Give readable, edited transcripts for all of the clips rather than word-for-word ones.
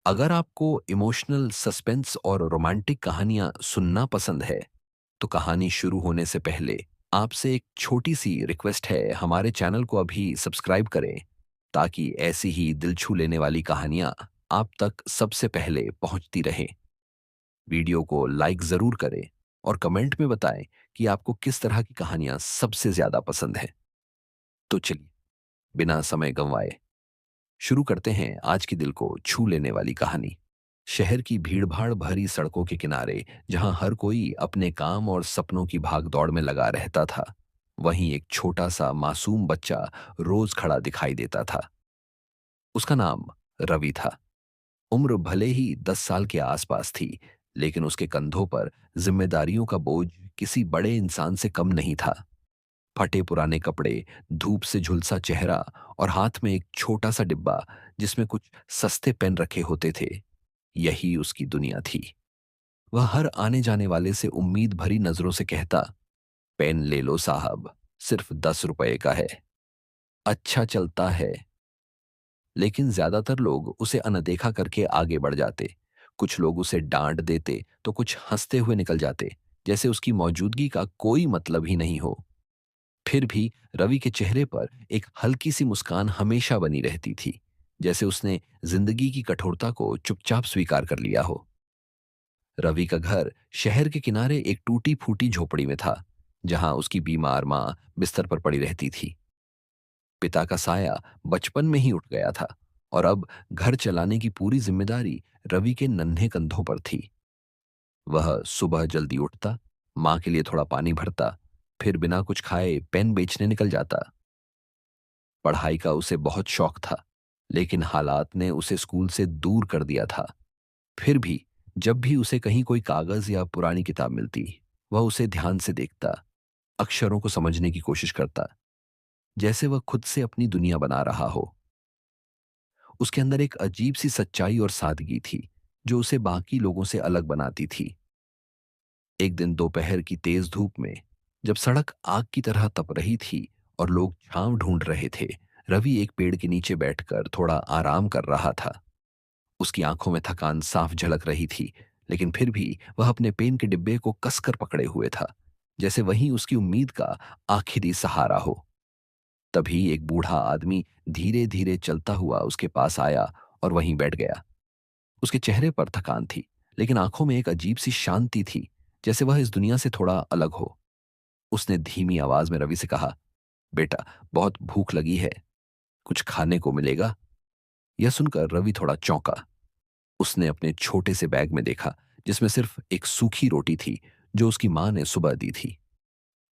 अगर आपको emotional suspense और रोमांटिक कहानियां सुनना पसंद है, तो कहानी शुरू होने से पहले आपसे एक छोटी सी रिक्वेस्ट है। हमारे चैनल को अभी सब्सक्राइब करें ताकि ऐसी ही दिल छू लेने वाली कहानियां आप तक सबसे पहले पहुंचती रहें। वीडियो को लाइक जरूर करें और कमेंट में बताएं कि आपको किस तरह की कहानियां सबसे ज्यादा पसंद है। तो चलिए, बिना समय गंवाए शुरू करते हैं आज की दिल को छू लेने वाली कहानी। शहर की भीड़भाड़ भरी सड़कों के किनारे, जहां हर कोई अपने काम और सपनों की भागदौड़ में लगा रहता था, वहीं एक छोटा सा मासूम बच्चा रोज खड़ा दिखाई देता था। उसका नाम रवि था। उम्र भले ही 10 साल के आसपास थी, लेकिन उसके कंधों पर जिम्मेदारियों का बोझ किसी बड़े इंसान से कम नहीं था। फटे पुराने कपड़े, धूप से झुलसा चेहरा और हाथ में एक छोटा सा डिब्बा जिसमें कुछ सस्ते पेन रखे होते थे, यही उसकी दुनिया थी। वह हर आने जाने वाले से उम्मीद भरी नजरों से कहता, पेन ले लो साहब, सिर्फ 10 रुपए का है, अच्छा चलता है। लेकिन ज्यादातर लोग उसे अनदेखा करके आगे बढ़ जाते। कुछ लोग उसे डांट देते तो कुछ हंसते हुए निकल जाते, जैसे उसकी मौजूदगी का कोई मतलब ही नहीं हो। फिर भी रवि के चेहरे पर एक हल्की सी मुस्कान हमेशा बनी रहती थी, जैसे उसने जिंदगी की कठोरता को चुपचाप स्वीकार कर लिया हो। रवि का घर शहर के किनारे एक टूटी फूटी झोपड़ी में था, जहां उसकी बीमार मां बिस्तर पर पड़ी रहती थी। पिता का साया बचपन में ही उठ गया था और अब घर चलाने की पूरी जिम्मेदारी रवि के नन्हे कंधों पर थी। वह सुबह जल्दी उठता, मां के लिए थोड़ा पानी भरता, फिर बिना कुछ खाए पेन बेचने निकल जाता। पढ़ाई का उसे बहुत शौक था, लेकिन हालात ने उसे स्कूल से दूर कर दिया था। फिर भी जब भी उसे कहीं कोई कागज या पुरानी किताब मिलती, वह उसे ध्यान से देखता, अक्षरों को समझने की कोशिश करता, जैसे वह खुद से अपनी दुनिया बना रहा हो। उसके अंदर एक अजीब सी सच्चाई और सादगी थी, जो उसे बाकी लोगों से अलग बनाती थी। एक दिन दोपहर की तेज धूप में, जब सड़क आग की तरह तप रही थी और लोग छांव ढूंढ रहे थे, रवि एक पेड़ के नीचे बैठकर थोड़ा आराम कर रहा था। उसकी आंखों में थकान साफ झलक रही थी, लेकिन फिर भी वह अपने पेन के डिब्बे को कसकर पकड़े हुए था, जैसे वही उसकी उम्मीद का आखिरी सहारा हो। तभी एक बूढ़ा आदमी धीरे धीरे चलता हुआ उसके पास आया और वहीं बैठ गया। उसके चेहरे पर थकान थी, लेकिन आंखों में एक अजीब सी शांति थी, जैसे वह इस दुनिया से थोड़ा अलग हो। उसने धीमी आवाज में रवि से कहा, बेटा, बहुत भूख लगी है, कुछ खाने को मिलेगा? यह सुनकर रवि थोड़ा चौंका। उसने अपने छोटे से बैग में देखा, जिसमें सिर्फ एक सूखी रोटी थी, जो उसकी मां ने सुबह दी थी।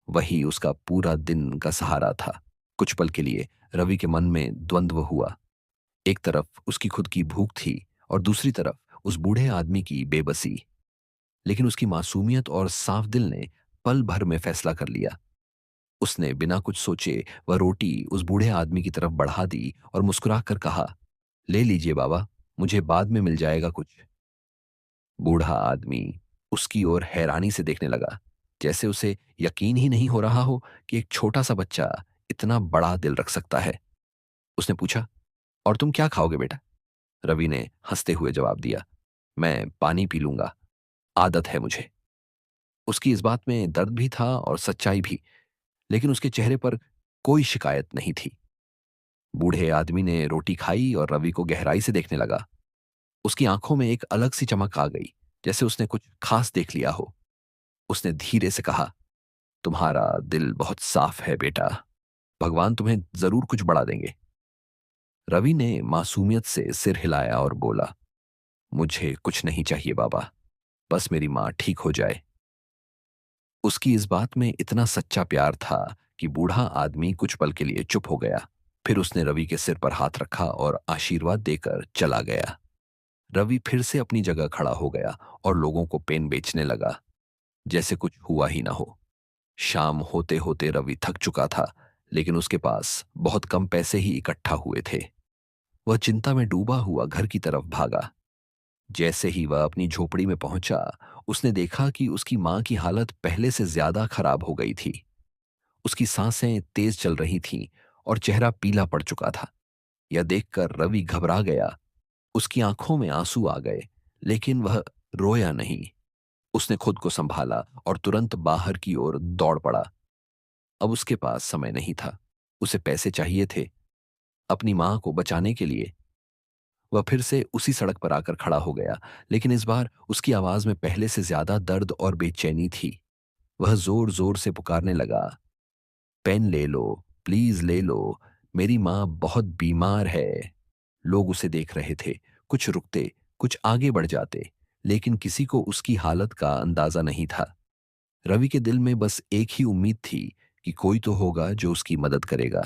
वही उसका पूरा दिन का सहारा था। कुछ पल के लिए रवि के मन में द्वंद्व हुआ। एक तरफ उसकी खुद की भूख थी और दूसरी तरफ उस बूढ़े आदमी की बेबसी। लेकिन उसकी मासूमियत और साफ दिल ने पल भर में फैसला कर लिया। उसने बिना कुछ सोचे वह रोटी उस बूढ़े आदमी की तरफ बढ़ा दी और मुस्कुराकर कहा, ले लीजिए बाबा, मुझे बाद में मिल जाएगा कुछ। बूढ़ा आदमी उसकी ओर हैरानी से देखने लगा, जैसे उसे यकीन ही नहीं हो रहा हो कि एक छोटा सा बच्चा इतना बड़ा दिल रख सकता है। उसने पूछा, और तुम क्या खाओगे बेटा? रवि ने हंसते हुए जवाब दिया, मैं पानी पी लूंगा, आदत है मुझे। उसकी इस बात में दर्द भी था और सच्चाई भी, लेकिन उसके चेहरे पर कोई शिकायत नहीं थी। बूढ़े आदमी ने रोटी खाई और रवि को गहराई से देखने लगा। उसकी आंखों में एक अलग सी चमक आ गई, जैसे उसने कुछ खास देख लिया हो। उसने धीरे से कहा, तुम्हारा दिल बहुत साफ है बेटा, भगवान तुम्हें जरूर कुछ बड़ा देंगे। रवि ने मासूमियत से सिर हिलाया और बोला, मुझे कुछ नहीं चाहिए बाबा, बस मेरी मां ठीक हो जाए। उसकी इस बात में इतना सच्चा प्यार था कि बूढ़ा आदमी कुछ पल के लिए चुप हो गया। फिर उसने रवि के सिर पर हाथ रखा और आशीर्वाद देकर चला गया। रवि फिर से अपनी जगह खड़ा हो गया और लोगों को पेन बेचने लगा, जैसे कुछ हुआ ही ना हो। शाम होते होते रवि थक चुका था, लेकिन उसके पास बहुत कम पैसे ही इकट्ठा हुए थे। वह चिंता में डूबा हुआ घर की तरफ भागा। जैसे ही वह अपनी झोपड़ी में पहुंचा, उसने देखा कि उसकी मां की हालत पहले से ज्यादा खराब हो गई थी। उसकी सांसें तेज चल रही थीं और चेहरा पीला पड़ चुका था। यह देखकर रवि घबरा गया। उसकी आंखों में आंसू आ गए, लेकिन वह रोया नहीं। उसने खुद को संभाला और तुरंत बाहर की ओर दौड़ पड़ा। अब उसके पास समय नहीं था। उसे पैसे चाहिए थे, अपनी मां को बचाने के लिए। वह फिर से उसी सड़क पर आकर खड़ा हो गया, लेकिन इस बार उसकी आवाज में पहले से ज्यादा दर्द और बेचैनी थी। वह जोर जोर से पुकारने लगा, पेन ले लो, प्लीज ले लो, मेरी मां बहुत बीमार है। लोग उसे देख रहे थे, कुछ रुकते, कुछ आगे बढ़ जाते, लेकिन किसी को उसकी हालत का अंदाजा नहीं था। रवि के दिल में बस एक ही उम्मीद थी कि कोई तो होगा जो उसकी मदद करेगा,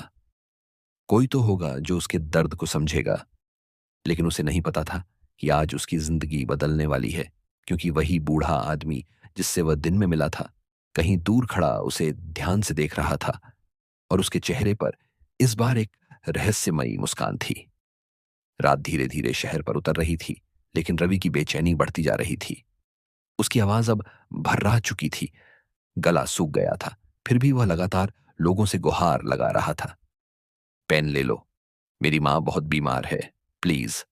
कोई तो होगा जो उसके दर्द को समझेगा। लेकिन उसे नहीं पता था कि आज उसकी जिंदगी बदलने वाली है, क्योंकि वही बूढ़ा आदमी जिससे वह दिन में मिला था, कहीं दूर खड़ा उसे ध्यान से देख रहा था, और उसके चेहरे पर इस बार एक रहस्यमयी मुस्कान थी। रात धीरे धीरे शहर पर उतर रही थी, लेकिन रवि की बेचैनी बढ़ती जा रही थी। उसकी आवाज अब भर्रा चुकी थी, गला सूख गया था, फिर भी वह लगातार लोगों से गुहार लगा रहा था। पेन ले लो, मेरी मां बहुत बीमार है, प्लीज।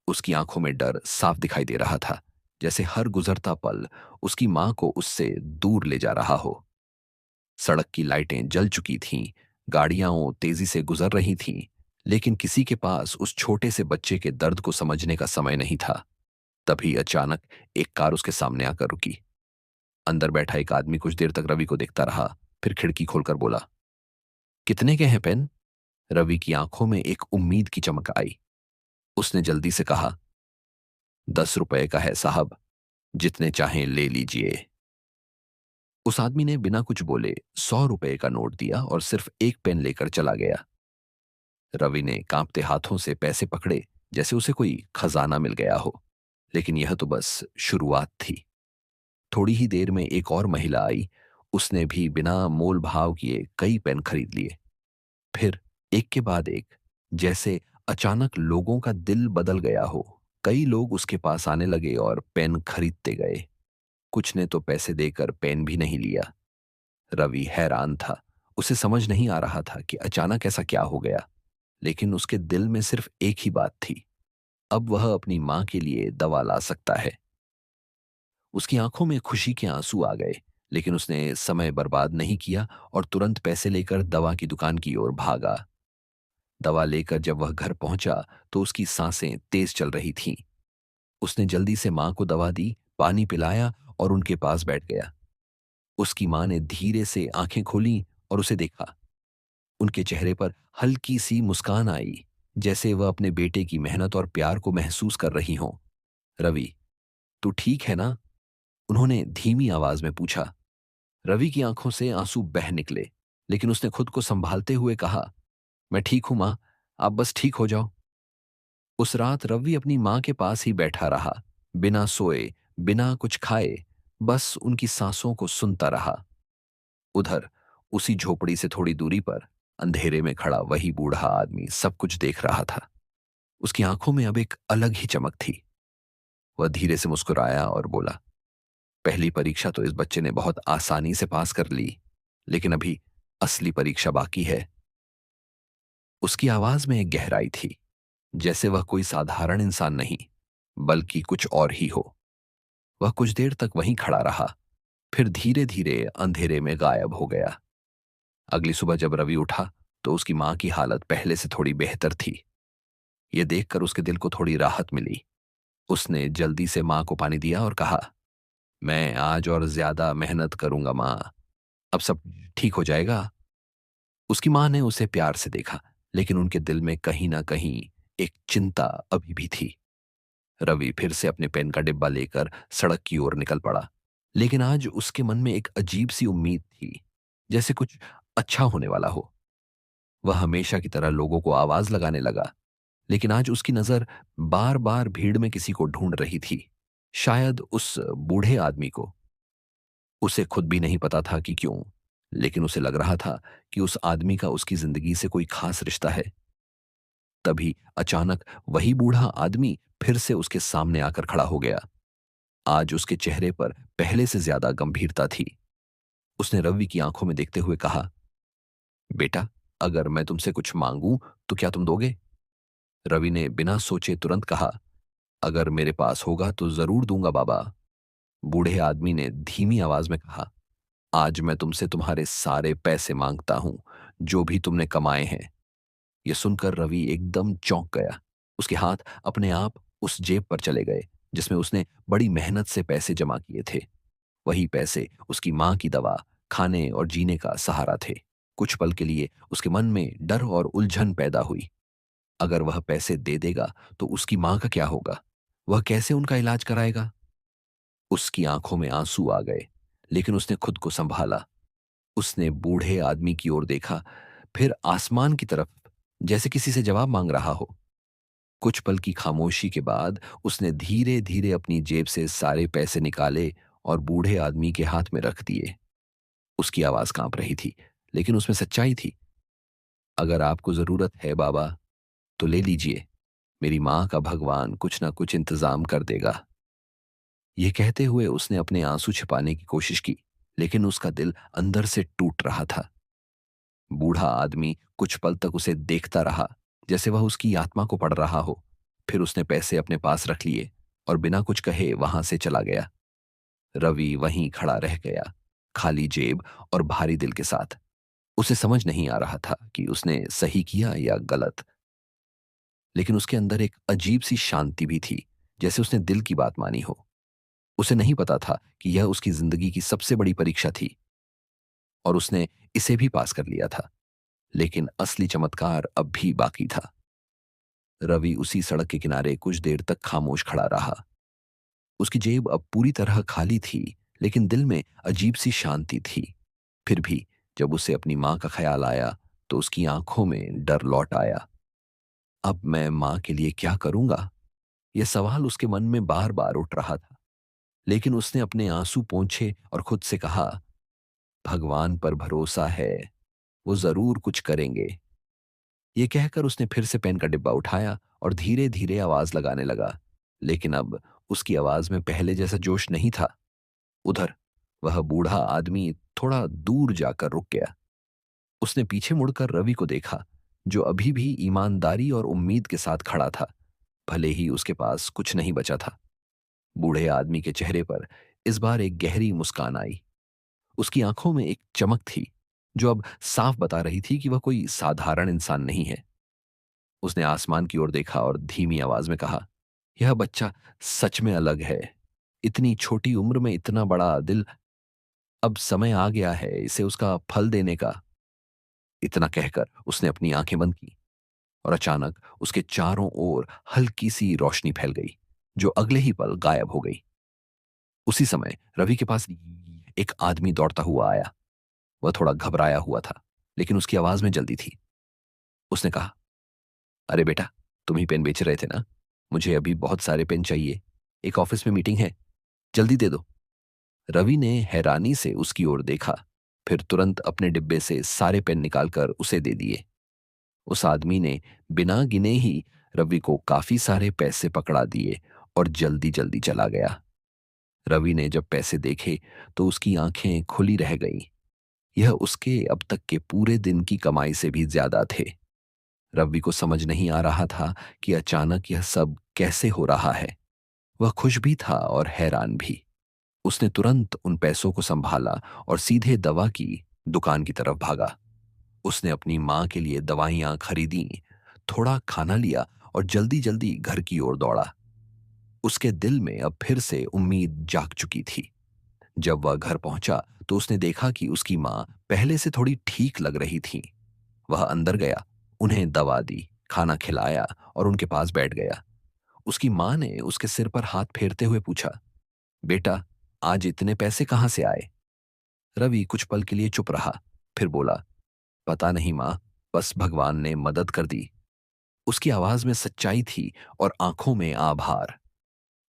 उसकी आंखों में डर साफ दिखाई दे रहा था, जैसे हर गुजरता पल उसकी मां को उससे दूर ले जा रहा हो। सड़क की लाइटें जल चुकी थीं, गाड़ियां तेजी से गुजर रही थीं, लेकिन किसी के पास उस छोटे से बच्चे के दर्द को समझने का समय नहीं था। तभी अचानक एक कार उसके सामने आकर रुकी। अंदर बैठा एक आदमी कुछ देर तक रवि को देखता रहा, फिर खिड़की खोलकर बोला, कितने के हैं पेन? रवि की आंखों में एक उम्मीद की चमक आई। उसने जल्दी से कहा, 10 रुपए का है साहब, जितने चाहें ले लीजिए। उस आदमी ने बिना कुछ बोले 100 रुपए का नोट दिया और सिर्फ एक पेन लेकर चला गया। रवि ने कांपते हाथों से पैसे पकड़े, जैसे उसे कोई खजाना मिल गया हो। लेकिन यह तो बस शुरुआत थी। थोड़ी ही देर में एक और महिला आई। उसने भी बिना मोल भाव किए कई पेन खरीद लिए। फिर एक के बाद एक, जैसे अचानक लोगों का दिल बदल गया हो। कई लोग उसके पास आने लगे और पेन खरीदते गए। कुछ ने तो पैसे देकर पेन भी नहीं लिया। रवि हैरान था। उसे समझ नहीं आ रहा था कि अचानक ऐसा क्या हो गया, लेकिन उसके दिल में सिर्फ एक ही बात थी, अब वह अपनी मां के लिए दवा ला सकता है। उसकी आंखों में खुशी के आंसू आ गए, लेकिन उसने समय बर्बाद नहीं किया और तुरंत पैसे लेकर दवा की दुकान की ओर भागा। दवा लेकर जब वह घर पहुंचा तो उसकी सांसें तेज चल रही थीं। उसने जल्दी से मां को दवा दी, पानी पिलाया और उनके पास बैठ गया। उसकी मां ने धीरे से आंखें खोली और उसे देखा। उनके चेहरे पर हल्की सी मुस्कान आई, जैसे वह अपने बेटे की मेहनत और प्यार को महसूस कर रही हों। रवि, तू ठीक है ना? उन्होंने धीमी आवाज में पूछा। रवि की आंखों से आंसू बह निकले, लेकिन उसने खुद को संभालते हुए कहा, मैं ठीक हूं मां, आप बस ठीक हो जाओ। उस रात रवि अपनी मां के पास ही बैठा रहा, बिना सोए, बिना कुछ खाए, बस उनकी सांसों को सुनता रहा। उधर उसी झोपड़ी से थोड़ी दूरी पर अंधेरे में खड़ा वही बूढ़ा आदमी सब कुछ देख रहा था। उसकी आंखों में अब एक अलग ही चमक थी। वह धीरे से मुस्कुराया और बोला, पहली परीक्षा तो इस बच्चे ने बहुत आसानी से पास कर ली, लेकिन अभी असली परीक्षा बाकी है। उसकी आवाज में एक गहराई थी, जैसे वह कोई साधारण इंसान नहीं, बल्कि कुछ और ही हो। वह कुछ देर तक वहीं खड़ा रहा, फिर धीरे धीरे अंधेरे में गायब हो गया। अगली सुबह जब रवि उठा तो उसकी मां की हालत पहले से थोड़ी बेहतर थी। यह देखकर उसके दिल को थोड़ी राहत मिली। उसने जल्दी से मां को पानी दिया और कहा, मैं आज और ज्यादा मेहनत करूंगा मां, अब सब ठीक हो जाएगा। उसकी मां ने उसे प्यार से देखा, लेकिन उनके दिल में कहीं ना कहीं एक चिंता अभी भी थी। रवि फिर से अपने पेन का डिब्बा लेकर सड़क की ओर निकल पड़ा, लेकिन आज उसके मन में एक अजीब सी उम्मीद थी, जैसे कुछ अच्छा होने वाला हो। वह हमेशा की तरह लोगों को आवाज लगाने लगा, लेकिन आज उसकी नजर बार बार भीड़ में किसी को ढूंढ रही थी, शायद उस बूढ़े आदमी को। उसे खुद भी नहीं पता था कि क्यों, लेकिन उसे लग रहा था कि उस आदमी का उसकी जिंदगी से कोई खास रिश्ता है। तभी अचानक वही बूढ़ा आदमी फिर से उसके सामने आकर खड़ा हो गया। आज उसके चेहरे पर पहले से ज्यादा गंभीरता थी। उसने रवि की आंखों में देखते हुए कहा, बेटा, अगर मैं तुमसे कुछ मांगूं तो क्या तुम दोगे? रवि ने बिना सोचे तुरंत कहा, अगर मेरे पास होगा तो जरूर दूंगा बाबा। बूढ़े आदमी ने धीमी आवाज में कहा, आज मैं तुमसे तुम्हारे सारे पैसे मांगता हूं, जो भी तुमने कमाए हैं। यह सुनकर रवि एकदम चौंक गया। उसके हाथ अपने आप उस जेब पर चले गए जिसमें उसने बड़ी मेहनत से पैसे जमा किए थे। वही पैसे उसकी मां की दवा, खाने और जीने का सहारा थे। कुछ पल के लिए उसके मन में डर और उलझन पैदा हुई। अगर वह पैसे दे देगा तो उसकी मां का क्या होगा? वह कैसे उनका इलाज कराएगा? उसकी आंखों में आंसू आ गए, लेकिन उसने खुद को संभाला। उसने बूढ़े आदमी की ओर देखा, फिर आसमान की तरफ, जैसे किसी से जवाब मांग रहा हो। कुछ पल की खामोशी के बाद उसने धीरे धीरे अपनी जेब से सारे पैसे निकाले और बूढ़े आदमी के हाथ में रख दिए। उसकी आवाज कांप रही थी, लेकिन उसमें सच्चाई थी। अगर आपको जरूरत है बाबा, तो ले लीजिए। मेरी मां का भगवान कुछ ना कुछ इंतजाम कर देगा। यह कहते हुए उसने अपने आंसू छिपाने की कोशिश की, लेकिन उसका दिल अंदर से टूट रहा था। बूढ़ा आदमी कुछ पल तक उसे देखता रहा, जैसे वह उसकी आत्मा को पढ़ रहा हो। फिर उसने पैसे अपने पास रख लिए और बिना कुछ कहे वहां से चला गया। रवि वहीं खड़ा रह गया, खाली जेब और भारी दिल के साथ। उसे समझ नहीं आ रहा था कि उसने सही किया या गलत, लेकिन उसके अंदर एक अजीब सी शांति भी थी, जैसे उसने दिल की बात मानी हो। उसे नहीं पता था कि यह उसकी जिंदगी की सबसे बड़ी परीक्षा थी और उसने इसे भी पास कर लिया था। लेकिन असली चमत्कार अब भी बाकी था। रवि उसी सड़क के किनारे कुछ देर तक खामोश खड़ा रहा। उसकी जेब अब पूरी तरह खाली थी, लेकिन दिल में अजीब सी शांति थी। फिर भी जब उसे अपनी मां का ख्याल आया, तो उसकी आंखों में डर लौट आया। अब मैं मां के लिए क्या करूंगा? यह सवाल उसके मन में बार बार उठ रहा था। लेकिन उसने अपने आंसू पोंछे और खुद से कहा, भगवान पर भरोसा है, वो जरूर कुछ करेंगे। ये कहकर उसने फिर से पेन का डिब्बा उठाया और धीरे धीरे आवाज लगाने लगा। लेकिन अब उसकी आवाज में पहले जैसा जोश नहीं था। उधर वह बूढ़ा आदमी थोड़ा दूर जाकर रुक गया। उसने पीछे मुड़कर रवि को देखा, जो अभी भी ईमानदारी और उम्मीद के साथ खड़ा था, भले ही उसके पास कुछ नहीं बचा था। बूढ़े आदमी के चेहरे पर इस बार एक गहरी मुस्कान आई। उसकी आंखों में एक चमक थी, जो अब साफ बता रही थी कि वह कोई साधारण इंसान नहीं है। उसने आसमान की ओर देखा और धीमी आवाज में कहा, यह बच्चा सच में अलग है। इतनी छोटी उम्र में इतना बड़ा दिल। अब समय आ गया है इसे उसका फल देने का। इतना कहकर उसने अपनी आंखें बंद की और अचानक उसके चारों ओर हल्की सी रोशनी फैल गई, जो अगले ही पल गायब हो गई। उसी समय रवि के पास एक आदमी दौड़ता हुआ आया। वह थोड़ा घबराया हुआ था, लेकिन उसकी आवाज में जल्दी थी। उसने कहा, अरे बेटा, तुम ही पेन बेच रहे थे ना? मुझे अभी बहुत सारे पेन चाहिए, एक ऑफिस में मीटिंग है, जल्दी दे दो। रवि ने हैरानी से उसकी ओर देखा, फिर तुरंत अपने डिब्बे से सारे पेन निकालकर उसे दे दिए। उस आदमी ने बिना गिने ही रवि को काफी सारे पैसे पकड़ा दिए और जल्दी जल्दी चला गया। रवि ने जब पैसे देखे तो उसकी आंखें खुली रह गईं। यह उसके अब तक के पूरे दिन की कमाई से भी ज्यादा थे। रवि को समझ नहीं आ रहा था कि अचानक यह सब कैसे हो रहा है। वह खुश भी था और हैरान भी। उसने तुरंत उन पैसों को संभाला और सीधे दवा की दुकान की तरफ भागा। उसने अपनी मां के लिए दवाइयां खरीदी, थोड़ा खाना लिया और जल्दी जल्दी घर की ओर दौड़ा। उसके दिल में अब फिर से उम्मीद जाग चुकी थी। जब वह घर पहुंचा तो उसने देखा कि उसकी मां पहले से थोड़ी ठीक लग रही थी। वह अंदर गया, उन्हें दवा दी, खाना खिलाया और उनके पास बैठ गया। उसकी मां ने उसके सिर पर हाथ फेरते हुए पूछा, बेटा, आज इतने पैसे कहां से आए? रवि कुछ पल के लिए चुप रहा, फिर बोला, पता नहीं मां, बस भगवान ने मदद कर दी। उसकी आवाज में सच्चाई थी और आंखों में आभार।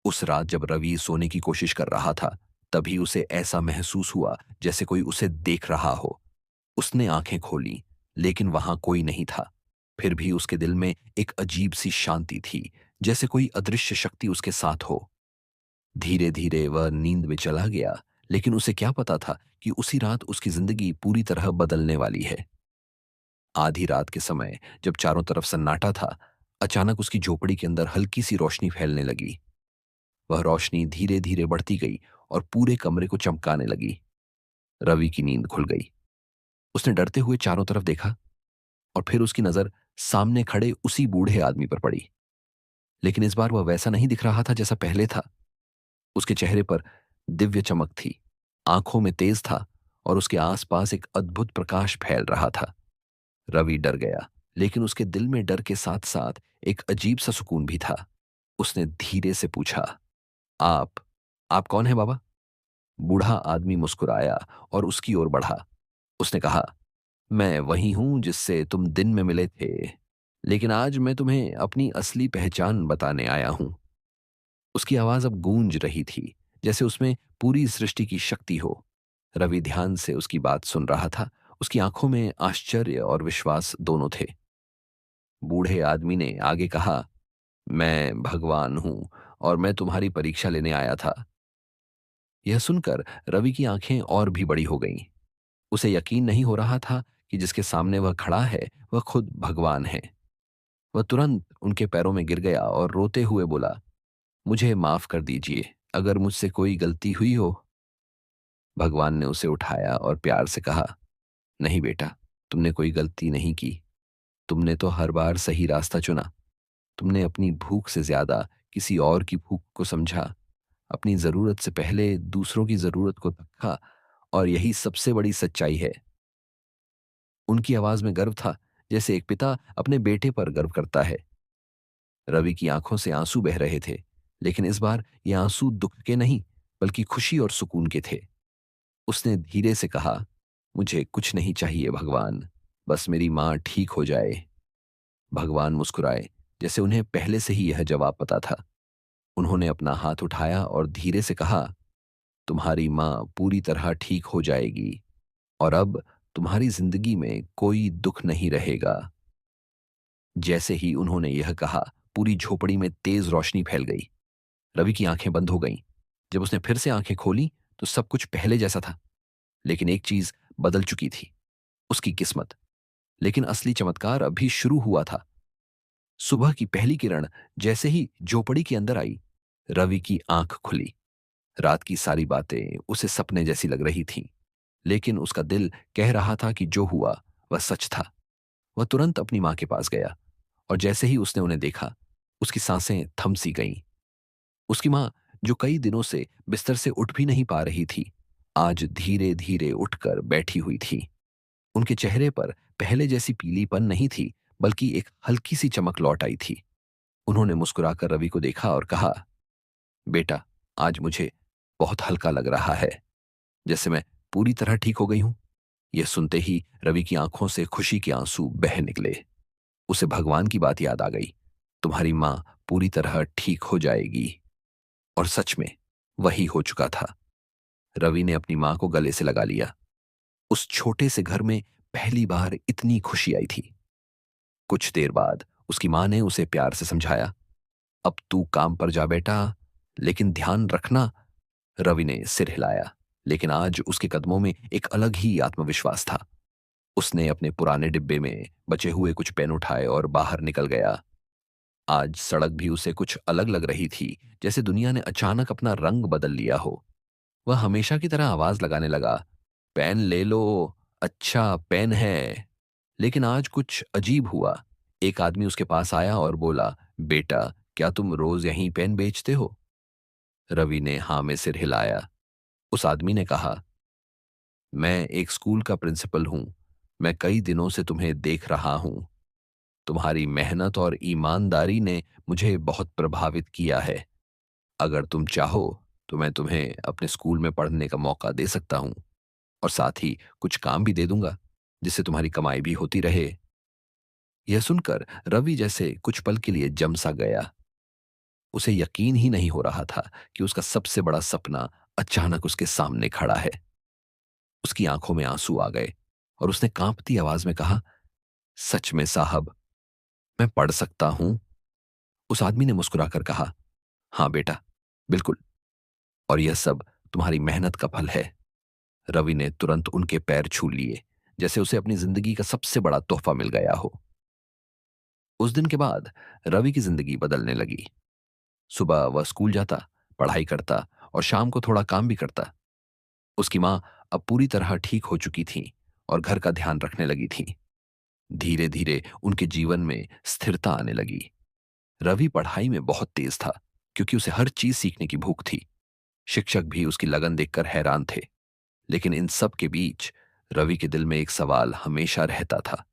उस रात जब रवि सोने की कोशिश कर रहा था, तभी उसे ऐसा महसूस हुआ जैसे कोई उसे देख रहा हो। उसने आंखें खोली, लेकिन वहां कोई नहीं था। फिर भी उसके दिल में एक अजीब सी शांति थी, जैसे कोई अदृश्य शक्ति उसके साथ हो। धीरे धीरे वह नींद में चला गया, लेकिन उसे क्या पता था कि उसी रात उसकी जिंदगी पूरी तरह बदलने वाली है। आधी रात के समय जब चारों तरफ सन्नाटा था, अचानक उसकी झोपड़ी के अंदर हल्की सी रोशनी फैलने लगी। वह रोशनी धीरे धीरे बढ़ती गई और पूरे कमरे को चमकाने लगी। रवि की नींद खुल गई। उसने डरते हुए चारों तरफ देखा और फिर उसकी नजर सामने खड़े उसी बूढ़े आदमी पर पड़ी। लेकिन इस बार वह वैसा नहीं दिख रहा था जैसा पहले था। उसके चेहरे पर दिव्य चमक थी, आंखों में तेज था और उसके आसपास एक अद्भुत प्रकाश फैल रहा था। रवि डर गया, लेकिन उसके दिल में डर के साथ साथ एक अजीब सा सुकून भी था। उसने धीरे से पूछा, आप आप कौन है बाबा? बूढ़ा आदमी मुस्कुराया और उसकी ओर बढ़ा। उसने कहा, मैं वही हूं जिससे तुम दिन में मिले थे, लेकिन आज मैं तुम्हें अपनी असली पहचान बताने आया हूं। उसकी आवाज अब गूंज रही थी, जैसे उसमें पूरी सृष्टि की शक्ति हो। रवि ध्यान से उसकी बात सुन रहा था। उसकी आंखों में आश्चर्य और विश्वास दोनों थे। बूढ़े आदमी ने आगे कहा, मैं भगवान हूं और मैं तुम्हारी परीक्षा लेने आया था। यह सुनकर रवि की आंखें और भी बड़ी हो गईं। उसे यकीन नहीं हो रहा था कि जिसके सामने वह खड़ा है वह खुद भगवान है। वह तुरंत उनके पैरों में गिर गया और रोते हुए बोला, मुझे माफ कर दीजिए अगर मुझसे कोई गलती हुई हो। भगवान ने उसे उठाया और प्यार से कहा, नहीं बेटा, तुमने कोई गलती नहीं की। तुमने तो हर बार सही रास्ता चुना। तुमने अपनी भूख से ज्यादा किसी और की भूख को समझा, अपनी जरूरत से पहले दूसरों की जरूरत को रखा, और यही सबसे बड़ी सच्चाई है। उनकी आवाज में गर्व था, जैसे एक पिता अपने बेटे पर गर्व करता है। रवि की आंखों से आंसू बह रहे थे, लेकिन इस बार ये आंसू दुख के नहीं, बल्कि खुशी और सुकून के थे। उसने धीरे से कहा, मुझे कुछ नहीं चाहिए भगवान, बस मेरी मां ठीक हो जाए। भगवान मुस्कुराए, जैसे उन्हें पहले से ही यह जवाब पता था। उन्होंने अपना हाथ उठाया और धीरे से कहा, तुम्हारी मां पूरी तरह ठीक हो जाएगी और अब तुम्हारी जिंदगी में कोई दुख नहीं रहेगा। जैसे ही उन्होंने यह कहा, पूरी झोपड़ी में तेज रोशनी फैल गई। रवि की आंखें बंद हो गईं। जब उसने फिर से आंखें खोली तो सब कुछ पहले जैसा था, लेकिन एक चीज बदल चुकी थी, उसकी किस्मत। लेकिन असली चमत्कार अभी शुरू हुआ था। सुबह की पहली किरण जैसे ही झोपड़ी के अंदर आई, रवि की आंख खुली। रात की सारी बातें उसे सपने जैसी लग रही थीं, लेकिन उसका दिल कह रहा था कि जो हुआ वह सच था। वह तुरंत अपनी मां के पास गया और जैसे ही उसने उन्हें देखा, उसकी सांसें थम सी गईं। उसकी मां, जो कई दिनों से बिस्तर से उठ भी नहीं पा रही थी, आज धीरे धीरे उठकर बैठी हुई थी। उनके चेहरे पर पहले जैसी पीलीपन नहीं थी, बल्कि एक हल्की सी चमक लौट आई थी। उन्होंने मुस्कुराकर रवि को देखा और कहा, बेटा, आज मुझे बहुत हल्का लग रहा है, जैसे मैं पूरी तरह ठीक हो गई हूं। यह सुनते ही रवि की आंखों से खुशी के आंसू बह निकले। उसे भगवान की बात याद आ गई, तुम्हारी मां पूरी तरह ठीक हो जाएगी। और सच में वही हो चुका था। रवि ने अपनी मां को गले से लगा लिया। उस छोटे से घर में पहली बार इतनी खुशी आई थी। कुछ देर बाद उसकी मां ने उसे प्यार से समझाया, अब तू काम पर जा बेटा, लेकिन ध्यान रखना। रवि ने सिर हिलाया, लेकिन आज उसके कदमों में एक अलग ही आत्मविश्वास था। उसने अपने पुराने डिब्बे में बचे हुए कुछ पेन उठाए और बाहर निकल गया। आज सड़क भी उसे कुछ अलग लग रही थी, जैसे दुनिया ने अचानक अपना रंग बदल लिया हो। वह हमेशा की तरह आवाज लगाने लगा, पेन ले लो, अच्छा पेन है। लेकिन आज कुछ अजीब हुआ। एक आदमी उसके पास आया और बोला, बेटा, क्या तुम रोज यहीं पेन बेचते हो? रवि ने हाँ में सिर हिलाया। उस आदमी ने कहा, मैं एक स्कूल का प्रिंसिपल हूं। मैं कई दिनों से तुम्हें देख रहा हूं। तुम्हारी मेहनत और ईमानदारी ने मुझे बहुत प्रभावित किया है। अगर तुम चाहो तो मैं तुम्हें अपने स्कूल में पढ़ने का मौका दे सकता हूं, और साथ ही कुछ काम भी दे दूंगा, जिससे तुम्हारी कमाई भी होती रहे। यह सुनकर रवि जैसे कुछ पल के लिए जम सा गया। उसे यकीन ही नहीं हो रहा था कि उसका सबसे बड़ा सपना अचानक उसके सामने खड़ा है। उसकी आंखों में आंसू आ गए और उसने कांपती आवाज में कहा, सच में साहब, मैं पढ़ सकता हूं? उस आदमी ने मुस्कुराकर कहा, हाँ बेटा, बिल्कुल, और यह सब तुम्हारी मेहनत का फल है। रवि ने तुरंत उनके पैर छू लिए, जैसे उसे अपनी जिंदगी का सबसे बड़ा तोहफा मिल गया हो। उस दिन के बाद रवि की जिंदगी बदलने लगी। सुबह वह स्कूल जाता, पढ़ाई करता और शाम को थोड़ा काम भी करता। उसकी माँ अब पूरी तरह ठीक हो चुकी थी और घर का ध्यान रखने लगी थी। धीरे धीरे उनके जीवन में स्थिरता आने लगी। रवि पढ़ाई में बहुत तेज था क्योंकि उसे हर चीज सीखने की भूख थी। शिक्षक भी उसकी लगन देखकर हैरान थे। लेकिन इन सब के बीच रवि के दिल में एक सवाल हमेशा रहता था।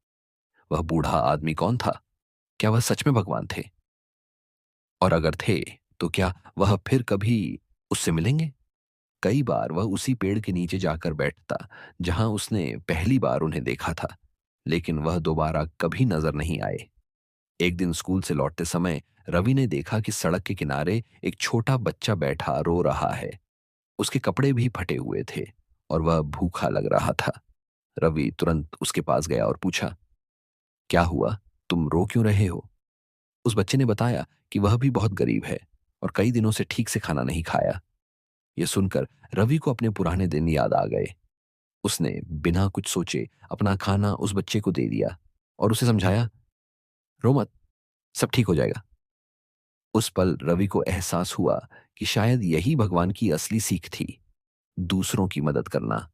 वह बूढ़ा आदमी कौन था? क्या वह सच में भगवान थे? और अगर थे, तो क्या वह फिर कभी उससे मिलेंगे? कई बार वह उसी पेड़ के नीचे जाकर बैठता जहां उसने पहली बार उन्हें देखा था, लेकिन वह दोबारा कभी नजर नहीं आए। एक दिन स्कूल से लौटते समय रवि ने देखा कि सड़क के किनारे एक छोटा बच्चा बैठा रो रहा है। उसके कपड़े भी फटे हुए थे और वह भूखा लग रहा था। रवि तुरंत उसके पास गया और पूछा, क्या हुआ? तुम रो क्यों रहे हो? उस बच्चे ने बताया कि वह भी बहुत गरीब है और कई दिनों से ठीक से खाना नहीं खाया। यह सुनकर रवि को अपने पुराने दिन याद आ गए। उसने बिना कुछ सोचे अपना खाना उस बच्चे को दे दिया और उसे समझाया, रो मत, सब ठीक हो जाएगा। उस पल रवि को एहसास हुआ कि शायद यही भगवान की असली सीख थी, दूसरों की मदद करना।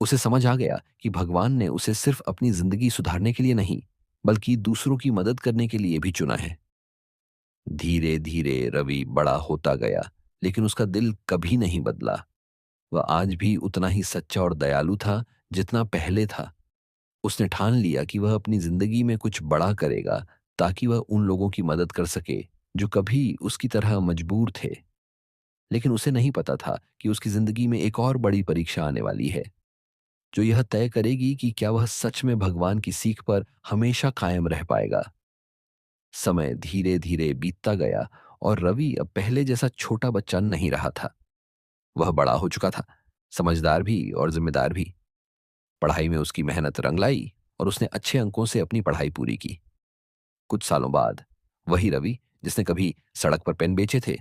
उसे समझ आ गया कि भगवान ने उसे सिर्फ अपनी जिंदगी सुधारने के लिए नहीं, बल्कि दूसरों की मदद करने के लिए भी चुना है। धीरे धीरे रवि बड़ा होता गया, लेकिन उसका दिल कभी नहीं बदला। वह आज भी उतना ही सच्चा और दयालु था जितना पहले था। उसने ठान लिया कि वह अपनी जिंदगी में कुछ बड़ा करेगा, ताकि वह उन लोगों की मदद कर सके जो कभी उसकी तरह मजबूर थे। लेकिन उसे नहीं पता था कि उसकी जिंदगी में एक और बड़ी परीक्षा आने वाली है, जो यह तय करेगी कि क्या वह सच में भगवान की सीख पर हमेशा कायम रह पाएगा। समय धीरे धीरे बीतता गया और रवि अब पहले जैसा छोटा बच्चा नहीं रहा था। वह बड़ा हो चुका था, समझदार भी और जिम्मेदार भी। पढ़ाई में उसकी मेहनत रंग लाई और उसने अच्छे अंकों से अपनी पढ़ाई पूरी की। कुछ सालों बाद वही रवि, जिसने कभी सड़क पर पेन बेचे थे,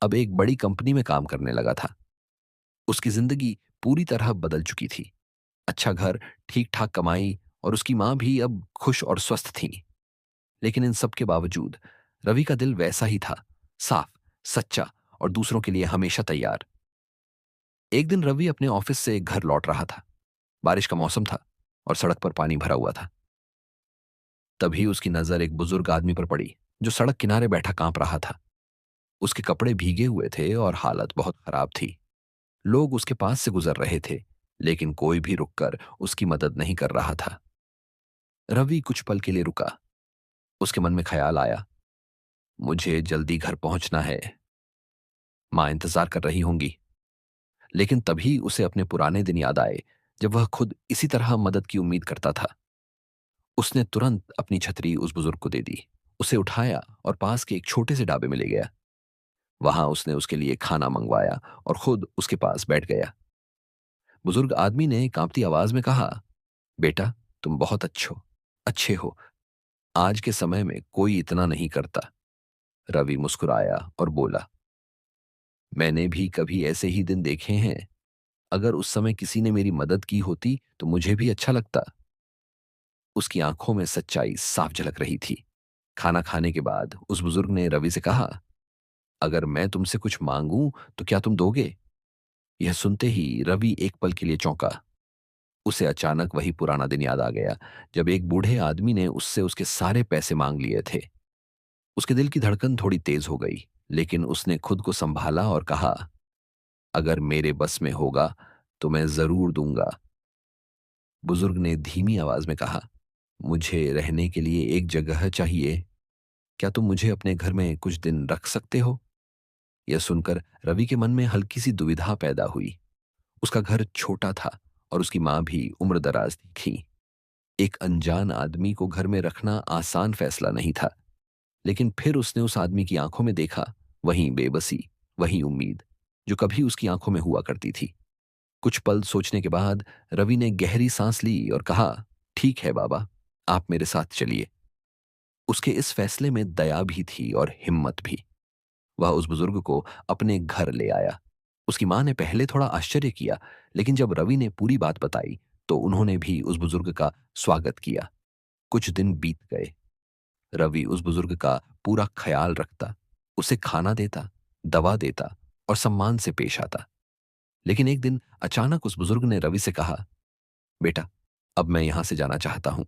अब एक बड़ी कंपनी में काम करने लगा था। उसकी जिंदगी पूरी तरह बदल चुकी थी। अच्छा घर, ठीक ठाक कमाई और उसकी मां भी अब खुश और स्वस्थ थी। लेकिन इन सब के बावजूद रवि का दिल वैसा ही था, साफ, सच्चा और दूसरों के लिए हमेशा तैयार। एक दिन रवि अपने ऑफिस से घर लौट रहा था। बारिश का मौसम था और सड़क पर पानी भरा हुआ था। तभी उसकी नजर एक बुजुर्ग आदमी पर पड़ी, जो सड़क किनारे बैठा कांप रहा था। उसके कपड़े भीगे हुए थे और हालत बहुत खराब थी। लोग उसके पास से गुजर रहे थे, लेकिन कोई भी रुककर उसकी मदद नहीं कर रहा था। रवि कुछ पल के लिए रुका। उसके मन में ख्याल आया, मुझे जल्दी घर पहुंचना है, मां इंतजार कर रही होंगी। लेकिन तभी उसे अपने पुराने दिन याद आए, जब वह खुद इसी तरह मदद की उम्मीद करता था। उसने तुरंत अपनी छतरी उस बुजुर्ग को दे दी, उसे उठाया और पास के एक छोटे से ढाबे में ले गया। वहां उसने उसके लिए खाना मंगवाया और खुद उसके पास बैठ गया। बुजुर्ग आदमी ने कांपती आवाज में कहा, बेटा, तुम बहुत अच्छे हो। आज के समय में कोई इतना नहीं करता। रवि मुस्कुराया और बोला, मैंने भी कभी ऐसे ही दिन देखे हैं। अगर उस समय किसी ने मेरी मदद की होती तो मुझे भी अच्छा लगता। उसकी आंखों में सच्चाई साफ झलक रही थी। खाना खाने के बाद उस बुजुर्ग ने रवि से कहा, अगर मैं तुमसे कुछ मांगूं तो क्या तुम दोगे? यह सुनते ही रवि एक पल के लिए चौंका। उसे अचानक वही पुराना दिन याद आ गया, जब एक बूढ़े आदमी ने उससे उसके सारे पैसे मांग लिए थे। उसके दिल की धड़कन थोड़ी तेज हो गई, लेकिन उसने खुद को संभाला और कहा, अगर मेरे बस में होगा तो मैं जरूर दूंगा। बुजुर्ग ने धीमी आवाज में कहा, मुझे रहने के लिए एक जगह चाहिए। क्या तुम मुझे अपने घर में कुछ दिन रख सकते हो? यह सुनकर रवि के मन में हल्की सी दुविधा पैदा हुई। उसका घर छोटा था और उसकी मां भी उम्र दराज थी। एक अनजान आदमी को घर में रखना आसान फैसला नहीं था। लेकिन फिर उसने उस आदमी की आंखों में देखा, वही बेबसी, वही उम्मीद जो कभी उसकी आंखों में हुआ करती थी। कुछ पल सोचने के बाद रवि ने गहरी सांस ली और कहा, ठीक है बाबा, आप मेरे साथ चलिए। उसके इस फैसले में दया भी थी और हिम्मत भी। वह उस बुजुर्ग को अपने घर ले आया। उसकी मां ने पहले थोड़ा आश्चर्य किया, लेकिन जब रवि ने पूरी बात बताई तो उन्होंने भी उस बुजुर्ग का स्वागत किया। कुछ दिन बीत गए। रवि उस बुजुर्ग का पूरा ख्याल रखता, उसे खाना देता, दवा देता और सम्मान से पेश आता। लेकिन एक दिन अचानक उस बुजुर्ग ने रवि से कहा, बेटा, अब मैं यहां से जाना चाहता हूं,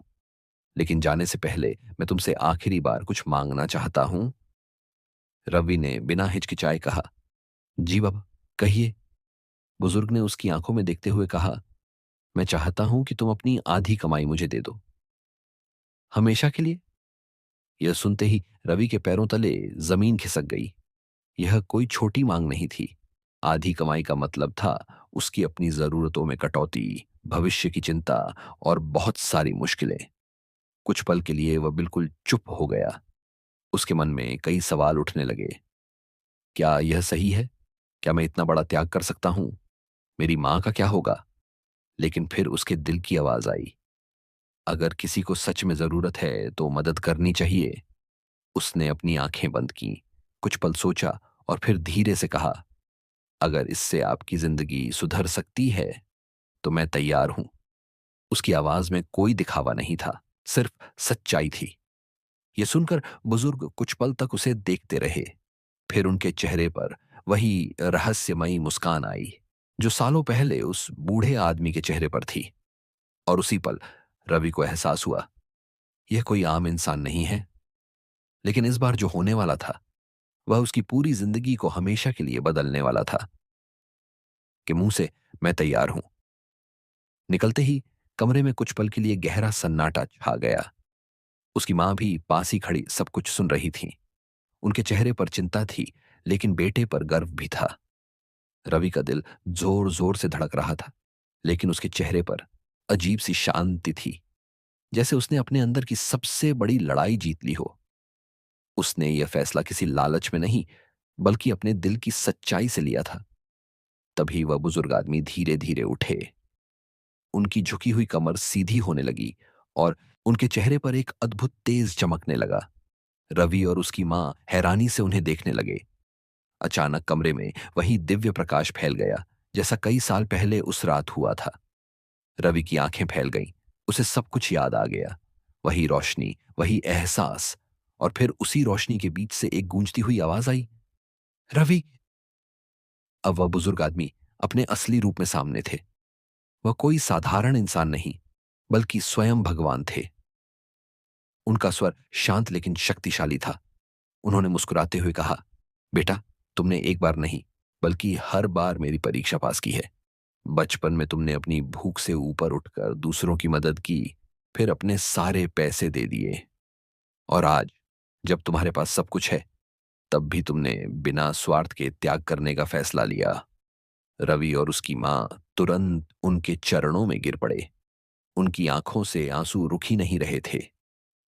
लेकिन जाने से पहले मैं तुमसे आखिरी बार कुछ मांगना चाहता हूं। रवि ने बिना हिचकिचाए कहा, जी बाबा, कहिए। बुजुर्ग ने उसकी आंखों में देखते हुए कहा, मैं चाहता हूं कि तुम अपनी आधी कमाई मुझे दे दो, हमेशा के लिए। यह सुनते ही रवि के पैरों तले जमीन खिसक गई। यह कोई छोटी मांग नहीं थी। आधी कमाई का मतलब था उसकी अपनी जरूरतों में कटौती, भविष्य की चिंता और बहुत सारी मुश्किलें। कुछ पल के लिए वह बिल्कुल चुप हो गया। उसके मन में कई सवाल उठने लगे। क्या यह सही है? क्या मैं इतना बड़ा त्याग कर सकता हूं? मेरी मां का क्या होगा? लेकिन फिर उसके दिल की आवाज आई, अगर किसी को सच में जरूरत है तो मदद करनी चाहिए। उसने अपनी आंखें बंद की, कुछ पल सोचा और फिर धीरे से कहा, अगर इससे आपकी जिंदगी सुधर सकती है तो मैं तैयार हूं। उसकी आवाज में कोई दिखावा नहीं था, सिर्फ सच्चाई थी। यह सुनकर बुजुर्ग कुछ पल तक उसे देखते रहे। फिर उनके चेहरे पर वही रहस्यमयी मुस्कान आई जो सालों पहले उस बूढ़े आदमी के चेहरे पर थी। और उसी पल रवि को एहसास हुआ, यह कोई आम इंसान नहीं है, लेकिन इस बार जो होने वाला था वह उसकी पूरी जिंदगी को हमेशा के लिए बदलने वाला था। कि मुंह से, मैं तैयार हूं, निकलते ही कमरे में कुछ पल के लिए गहरा सन्नाटा छा गया। उसकी मां भी पास ही खड़ी सब कुछ सुन रही थी। उनके चेहरे पर चिंता थी, लेकिन बेटे पर गर्व भी था। रवि का दिल जोर जोर से धड़क रहा था, लेकिन उसके चेहरे पर अजीब सी शांति थी, जैसे उसने अपने अंदर की सबसे बड़ी लड़ाई जीत ली हो। उसने यह फैसला किसी लालच में नहीं, बल्कि अपने दिल की सच्चाई से लिया था। तभी वह बुजुर्ग आदमी धीरे धीरे उठे। उनकी झुकी हुई कमर सीधी होने लगी और उनके चेहरे पर एक अद्भुत तेज चमकने लगा। रवि और उसकी मां हैरानी से उन्हें देखने लगे। अचानक कमरे में वही दिव्य प्रकाश फैल गया, जैसा कई साल पहले उस रात हुआ था। रवि की आंखें फैल गईं। उसे सब कुछ याद आ गया। वही रोशनी, वही एहसास। और फिर उसी रोशनी के बीच से एक गूंजती हुई आवाज आई, रवि। अब वह बुजुर्ग आदमी अपने असली रूप में सामने थे। वह कोई साधारण इंसान नहीं, बल्कि स्वयं भगवान थे। उनका स्वर शांत लेकिन शक्तिशाली था। उन्होंने मुस्कुराते हुए कहा, बेटा, तुमने एक बार नहीं, बल्कि हर बार मेरी परीक्षा पास की है। बचपन में तुमने अपनी भूख से ऊपर उठकर दूसरों की मदद की, फिर अपने सारे पैसे दे दिए। और आज, जब तुम्हारे पास सब कुछ है, तब भी तुमने बिना स्वार्थ के त्याग करने का फैसला लिया। रवि और उसकी मां तुरंत उनके चरणों में गिर पड़े। उनकी आंखों से आंसू रुक ही नहीं रहे थे।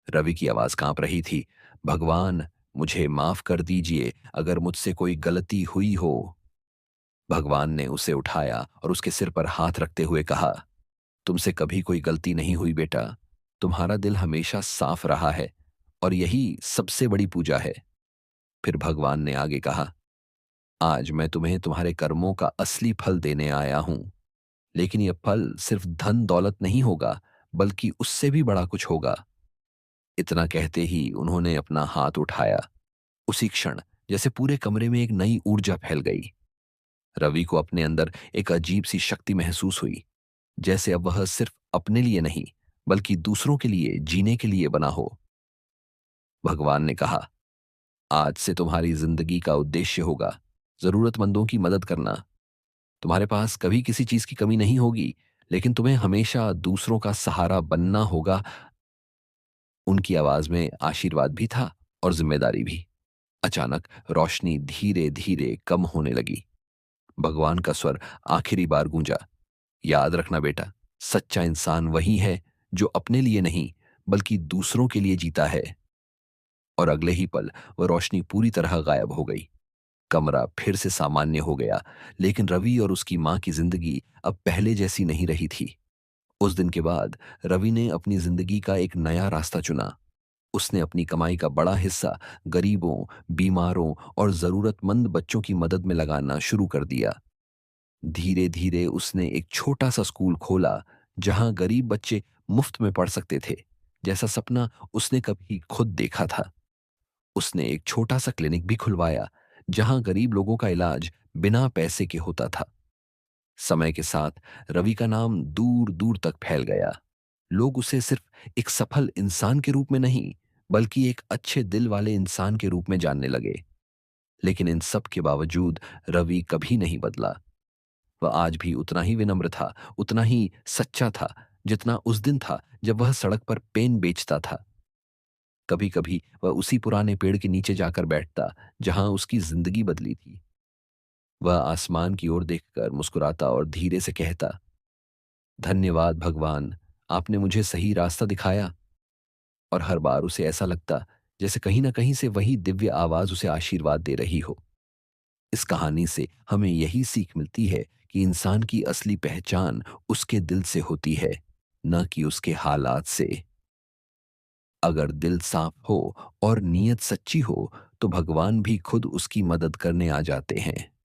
रवि की आवाज कांप रही थी, भगवान, मुझे माफ कर दीजिए अगर मुझसे कोई गलती हुई हो। भगवान ने उसे उठाया और उसके सिर पर हाथ रखते हुए कहा, तुमसे कभी कोई गलती नहीं हुई बेटा। तुम्हारा दिल हमेशा साफ रहा है और यही सबसे बड़ी पूजा है। फिर भगवान ने आगे कहा, आज मैं तुम्हें तुम्हारे कर्मों का असली फल देने आया हूं, लेकिन यह फल सिर्फ धन दौलत नहीं होगा, बल्कि उससे भी बड़ा कुछ होगा। इतना कहते ही उन्होंने अपना हाथ उठाया। उसी क्षण जैसे पूरे कमरे में एक नई ऊर्जा फैल गई। रवि को अपने अंदर एक अजीब सी शक्ति महसूस हुई, जैसे अब वह सिर्फ अपने लिए नहीं, बल्कि दूसरों के लिए जीने के लिए बना हो। भगवान ने कहा, आज से तुम्हारी जिंदगी का उद्देश्य होगा जरूरतमंदों की मदद करना। तुम्हारे पास कभी किसी चीज की कमी नहीं होगी, लेकिन तुम्हें हमेशा दूसरों का सहारा बनना होगा। उनकी आवाज में आशीर्वाद भी था और जिम्मेदारी भी। अचानक रोशनी धीरे धीरे कम होने लगी। भगवान का स्वर आखिरी बार गूंजा, याद रखना बेटा, सच्चा इंसान वही है जो अपने लिए नहीं, बल्कि दूसरों के लिए जीता है। और अगले ही पल वह रोशनी पूरी तरह गायब हो गई। कमरा फिर से सामान्य हो गया, लेकिन रवि और उसकी मां की जिंदगी अब पहले जैसी नहीं रही थी। उस दिन के बाद रवि ने अपनी जिंदगी का एक नया रास्ता चुना। उसने अपनी कमाई का बड़ा हिस्सा गरीबों, बीमारों और जरूरतमंद बच्चों की मदद में लगाना शुरू कर दिया। धीरे धीरे उसने एक छोटा सा स्कूल खोला, जहां गरीब बच्चे मुफ्त में पढ़ सकते थे। जैसा सपना उसने कभी खुद देखा था। उसने एक छोटा सा क्लिनिक भी खुलवाया, जहां गरीब लोगों का इलाज बिना पैसे के होता था। समय के साथ रवि का नाम दूर दूर तक फैल गया। लोग उसे सिर्फ एक सफल इंसान के रूप में नहीं, बल्कि एक अच्छे दिल वाले इंसान के रूप में जानने लगे। लेकिन इन सब के बावजूद रवि कभी नहीं बदला। वह आज भी उतना ही विनम्र था, उतना ही सच्चा था, जितना उस दिन था जब वह सड़क पर पेन बेचता था। कभी कभी वह उसी पुराने पेड़ के नीचे जाकर बैठता जहां उसकी जिंदगी बदली थी। वह आसमान की ओर देखकर मुस्कुराता और धीरे से कहता, धन्यवाद भगवान, आपने मुझे सही रास्ता दिखाया। और हर बार उसे ऐसा लगता जैसे कहीं ना कहीं से वही दिव्य आवाज उसे आशीर्वाद दे रही हो। इस कहानी से हमें यही सीख मिलती है कि इंसान की असली पहचान उसके दिल से होती है, न कि उसके हालात से। अगर दिल साफ हो और नीयत सच्ची हो, तो भगवान भी खुद उसकी मदद करने आ जाते हैं।